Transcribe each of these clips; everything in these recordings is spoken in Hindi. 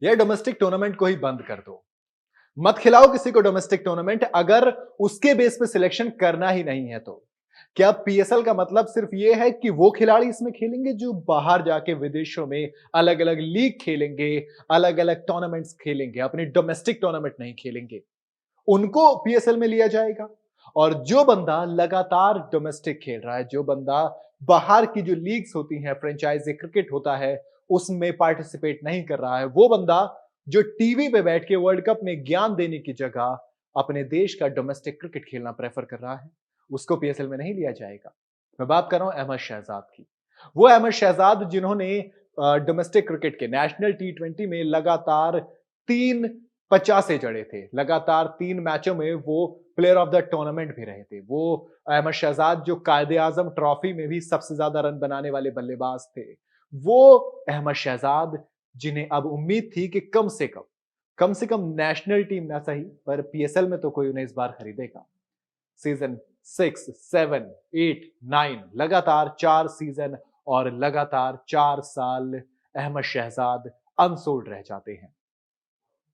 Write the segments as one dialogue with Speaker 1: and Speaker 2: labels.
Speaker 1: या डोमेस्टिक टूर्नामेंट को ही बंद कर दो। मत खिलाओ किसी को डोमेस्टिक टूर्नामेंट अगर उसके बेस पे सिलेक्शन करना ही नहीं है तो। क्या पीएसएल का मतलब सिर्फ ये है कि वो खिलाड़ी इसमें खेलेंगे जो बाहर जाके विदेशों में अलग अलग लीग खेलेंगे, अलग अलग टूर्नामेंट्स खेलेंगे, अपनी डोमेस्टिक टूर्नामेंट नहीं खेलेंगे, उनको पीएसएल में लिया जाएगा। और जो बंदा लगातार डोमेस्टिक खेल रहा है, जो बंदा बाहर की जो लीग्स होती हैं, फ्रेंचाइजी क्रिकेट होता है, उसमें पार्टिसिपेट नहीं कर रहा है, वो बंदा जो टीवी पे बैठ के वर्ल्ड कप में ज्ञान देने की जगह अपने देश का डोमेस्टिक क्रिकेट खेलना प्रेफर कर रहा है, उसको पीएसएल में नहीं लिया जाएगा। मैं बात कर रहा हूं अहमद शहजाद की। वो अहमद शहजाद जिन्होंने डोमेस्टिक क्रिकेट के नेशनल टी20 में लगातार 3 50 जड़े थे, लगातार 3 मैचों में वो प्लेयर ऑफ द टूर्नामेंट भी रहे थे। वो अहमद शहजाद जो कायदे आजम ट्रॉफी में भी सबसे ज्यादा रन बनाने वाले बल्लेबाज थे, वो अहमद शहजाद जिन्हें अब उम्मीद थी कि कम से कम नेशनल टीम ना सही पर पीएसएल में तो कोई उन्हें इस बार खरीदेगा। सीजन 6, 7, 8, 9 लगातार 4 सीजन और लगातार 4 साल अहमद शहजाद अनसोल्ड रह जाते हैं।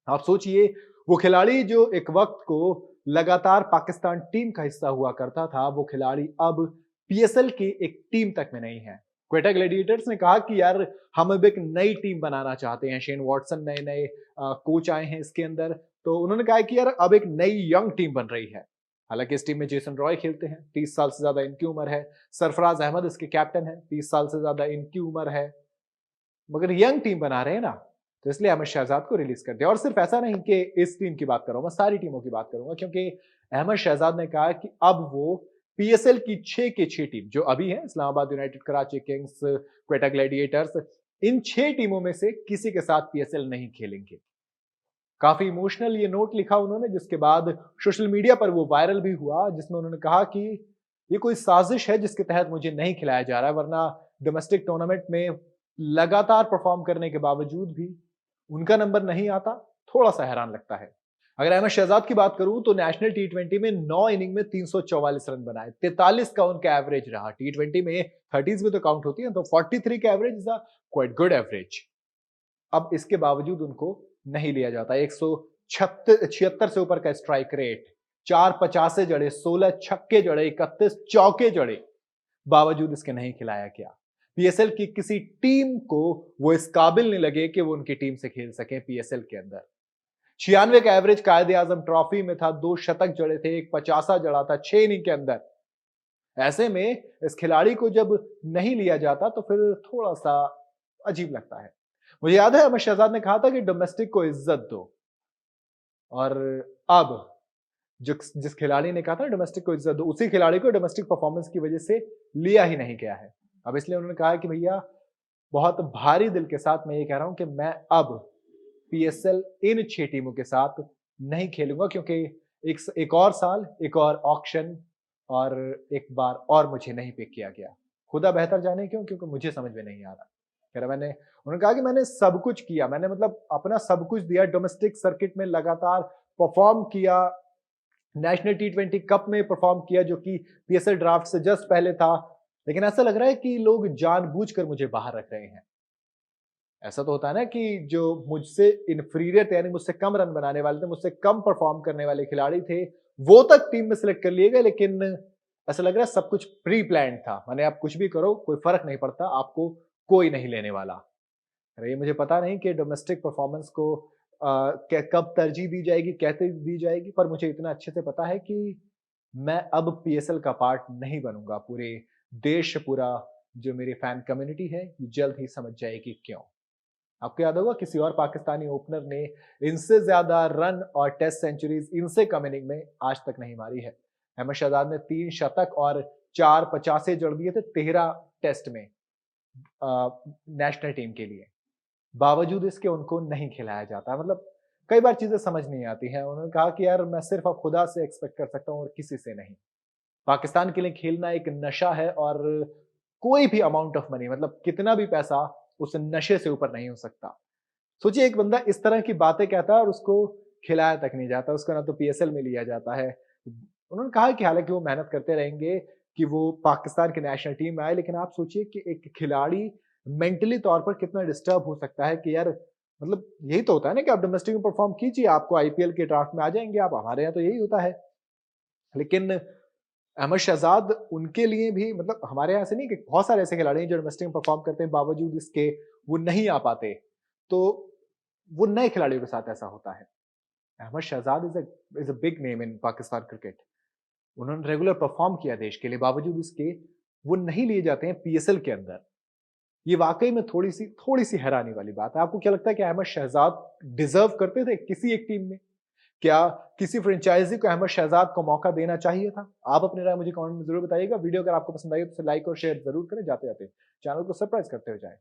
Speaker 1: आप सोचिए, वो खिलाड़ी जो एक वक्त को लगातार पाकिस्तान टीम का हिस्सा हुआ करता था, वो खिलाड़ी अब पीएसएल की एक टीम तक में नहीं है। क्वेटा ग्लैडिएटर्स ने कहा कि यार हम अब एक नई टीम बनाना चाहते हैं, शेन वॉटसन नए नए कोच आए हैं इसके अंदर, तो उन्होंने कहा कि यार अब एक नई यंग टीम बन रही है। हालांकि इस टीम में जेसन रॉय खेलते हैं, 30 साल से ज्यादा इनकी उम्र है। सरफराज अहमद इसके कैप्टन है, 30 साल से ज्यादा इनकी उम्र है। मगर यंग टीम बना रहे हैं ना, तो इसलिए अहमद शहजाद को रिलीज कर दिया। और सिर्फ ऐसा नहीं कि इस टीम की बात कर रहा हूं, मैं सारी टीमों की बात करूंगा, क्योंकि अहमद शहजाद ने कहा कि अब वो पीएसएल की 6 के 6 टीम जो अभी है, Islamabad United, Karachi Kings, Quetta Gladiators, इन 6 टीमों में से किसी के साथ पीएसएल नहीं खेलेंगे। काफी इमोशनल ये नोट लिखा उन्होंने, जिसके बाद सोशल मीडिया पर वो वायरल भी हुआ, जिसमें उन्होंने कहा कि ये कोई साजिश है जिसके तहत मुझे नहीं खिलाया जा रहा है, वरना डोमेस्टिक टूर्नामेंट में लगातार परफॉर्म करने के बावजूद भी उनका नंबर नहीं आता, थोड़ा सा हैरान लगता है। अगर अहमद शहजाद की बात करूं तो नेशनल टी20 में 9 इनिंग में 344 रन बनाए, 43 का उनका एवरेज रहा। टी20 में 30s भी तो काउंट होती है, तो 43 का average is a quite good average. अब इसके बावजूद उनको नहीं लिया जाता। 176 से ऊपर का स्ट्राइक रेट, 4 50 जड़े, 16 छक्के जड़े, 31 चौके जड़े, बावजूद इसके नहीं खिलाया गया। पीएसएल की किसी टीम को वो इस काबिल नहीं लगे कि वो उनकी टीम से खेल सके पीएसएल के अंदर। 96 का एवरेज कायदे आजम ट्रॉफी में था, 2 शतक जड़े थे, एक 50 जड़ा था 6 इनिंग के अंदर। ऐसे में इस खिलाड़ी को जब नहीं लिया जाता तो फिर थोड़ा सा अजीब लगता है। मुझे याद है अहमद शहजाद ने कहा था कि डोमेस्टिक को इज्जत दो, और अब जो जिस खिलाड़ी ने कहा था डोमेस्टिक को इज्जत दो, उसी खिलाड़ी को डोमेस्टिक परफॉर्मेंस की वजह से लिया ही नहीं गया है। अब इसलिए उन्होंने कहा कि भैया बहुत भारी दिल के साथ मैं ये कह रहा हूं कि मैं अब पीएसएल इन 6 टीमों के साथ नहीं खेलूंगा, क्योंकि एक और साल, एक और ऑक्शन, और एक बार और मुझे नहीं पिक किया गया। खुदा बेहतर जाने क्यों, क्योंकि मुझे समझ में नहीं आ रहा। कह रहा मैंने उन्होंने कहा कि मैंने सब कुछ किया, मैंने मतलब अपना सब कुछ दिया, डोमेस्टिक सर्किट में लगातार परफॉर्म किया, नेशनल टी20 कप में परफॉर्म किया जो कि पीएसएल ड्राफ्ट से जस्ट पहले था, लेकिन ऐसा लग रहा है कि लोग जानबूझकर मुझे बाहर रख रहे हैं। ऐसा तो होता है ना कि जो मुझसे इन्फीरियर थे, यानी मुझसे कम रन बनाने वाले थे, मुझसे कम परफॉर्म करने वाले खिलाड़ी थे, वो तक टीम में सिलेक्ट कर लिए गए, लेकिन ऐसा लग रहा है सब कुछ प्री प्लान था। माने आप कुछ भी करो कोई फर्क नहीं पड़ता, आपको कोई नहीं लेने वाला। अरे ये मुझे पता नहीं कि डोमेस्टिक परफॉर्मेंस को कब तरजीह दी जाएगी, कैसे दी जाएगी, पर मुझे इतना अच्छे से पता है कि मैं अब पीएसएल का पार्ट नहीं बनूंगा। पूरे देश, पूरा जो मेरी फैन कम्युनिटी है, ये जल्द ही समझ जाएगी क्यों। आपको याद होगा किसी और पाकिस्तानी ओपनर ने इनसे ज्यादा रन और टेस्ट सेंचुरीज इनसे कम इनिंग में आज तक नहीं मारी है। अहमद शहजाद ने 3 शतक और 4 50 जड़ दिए थे 13 टेस्ट में नेशनल टीम के लिए। बावजूद इसके उनको नहीं खिलाया जाता। मतलब कई बार चीजें समझ नहीं आती हैं। उन्होंने कहा कि यार मैं सिर्फ अब खुदा से एक्सपेक्ट कर सकता हूं और किसी से नहीं। पाकिस्तान के लिए खेलना एक नशा है, और कोई भी अमाउंट ऑफ मनी, मतलब कितना भी पैसा, उस नशे से ऊपर नहीं हो सकता। सोचिए एक बंदा इस तरह की बातें कहता है और उसको खिलाया तक नहीं जाता, उसको ना तो पीएसएल में लिया जाता है। उन्होंने कहा कि हालांकि वो मेहनत करते रहेंगे कि वो पाकिस्तान की नेशनल टीम में आए, लेकिन आप सोचिए कि एक खिलाड़ी मेंटली तौर पर कितना डिस्टर्ब हो सकता है कि यार मतलब यही तो होता है ना कि आप डोमेस्टिक में परफॉर्म कीजिए, आपको आईपीएल के ड्राफ्ट में आ जाएंगे आप। हमारे यहाँ तो यही होता है। लेकिन अहमद शहजाद उनके लिए भी, मतलब हमारे यहाँ से नहीं, कि बहुत सारे ऐसे खिलाड़ी हैं जो डोमेस्टिक में परफॉर्म करते हैं, बावजूद इसके वो नहीं आ पाते। तो वो नए खिलाड़ियों के साथ ऐसा होता है। Ahmed Shehzad is a big name in Pakistan cricket. उन्होंने रेगुलर परफॉर्म किया देश के लिए, बावजूद इसके वो नहीं लिए जाते हैं पीएसएल के अंदर। ये वाकई में थोड़ी सी हैरानी वाली बात है। आपको क्या लगता है कि अहमद शहजाद डिजर्व करते थे किसी एक टीम में? क्या किसी फ्रेंचाइजी को अहमद शहजाद को मौका देना चाहिए था? आप अपनी राय मुझे कमेंट में जरूर बताइएगा। वीडियो अगर आपको पसंद आई तो लाइक और शेयर जरूर करें। जाते जाते चैनल को सब्सक्राइब करते हुए जाएं।